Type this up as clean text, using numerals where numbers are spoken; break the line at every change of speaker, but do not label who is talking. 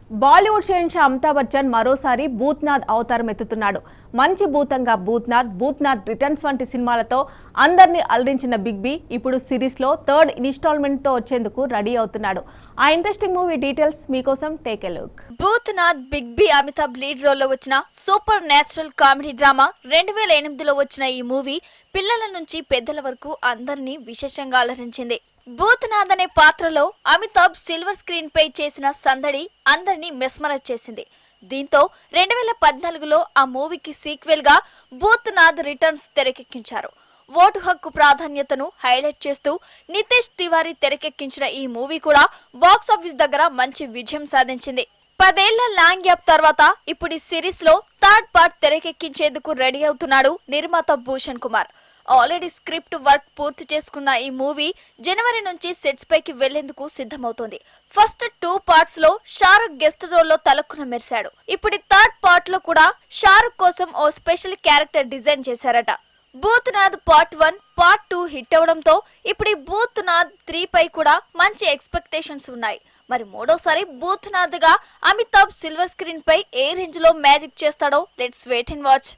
బాలీవుడ్ షెహన్షా అమితాబ్ బచ్చన్ మరోసారి భూత్నాథ్ అవతారం ఎత్తుతున్నాడు. మంచి భూతంగా భూత్నాథ్ రిటర్న్స్ వంటి సినిమాలతో అందరినీ అలరించిన బిగ్ బి ఇప్పుడు సిరీస్ లో థర్డ్ ఇన్స్టాల్మెంట్ తో వచ్చేందుకు రెడీ అవుతున్నాడు. ఆ ఇంట్రెస్టింగ్ మూవీ డీటెయిల్స్ మీకోసం take a look.
Bhoothnath Big B Amitabh lead role లో వచ్చిన సూపర్ నేచురల్ కామెడీ డ్రామా 2008లో వచ్చిన ఈ మూవీ పిల్లల నుంచి పెద్దల వరకు అందరినీ విశేషంగా అలరించింది. భూత్నాథ్ అనే పాత్రలో అమితాబ్ సిల్వర్ స్క్రీన్ పై చేసిన సందడి అందరినీ మెస్మరైజ్ చేసింది. దీంతో 2014లో ఆ మూవీకి సీక్వెల్ గా భూత్నాథ్ రిటర్న్స్ తెరకెక్కించారు. ఓటు హక్కు ప్రాధాన్యతను హైలైట్ చేస్తూ నితేష్ తివారీ తెరకెక్కించిన ఈ మూవీ కూడా బాక్సాఫీస్ దగ్గర మంచి విజయం సాధించింది. 10 ఏళ్ల లాంగ్ గ్యాప్ తర్వాత ఇప్పుడు ఈ సిరీస్ లో థర్డ్ పార్ట్ తెరకెక్కించేందుకు రెడీ అవుతున్నాడు నిర్మాత Bhushan Kumar. Already script work పూర్తి చేసుకున్న ఈ మూవీ జనవరి నుంచి సెట్స్ పైకి వెళ్లేందుకు సిద్ధమవుతోంది. ఫస్ట్ 2 పార్ట్స్ లో షారుఖ్ గెస్ట్ రోల్ లో తలక్కున మెరిశాడు. ఇప్పుడు థర్డ్ పార్ట్ లో కూడా షారుఖ్ కోసం ఓ స్పెషల్ క్యారెక్టర్ డిజైన్ చేశారట. భూత్నాథ్ పార్ట్ 1, పార్ట్ 2 హిట్ అవడంతో ఇప్పుడు భూత్నాథ్ 3 పై కూడా మంచి ఎక్స్పెక్టేషన్స్ ఉన్నాయి. మరి మూడోసారి భూత్నాథ్ గా అమితాబ్ సిల్వర్ స్క్రీన్ పై ఏ రేంజ్ లో మ్యాజిక్ చేస్తాడో లెట్స్ వెయిట్ అండ్ వాచ్.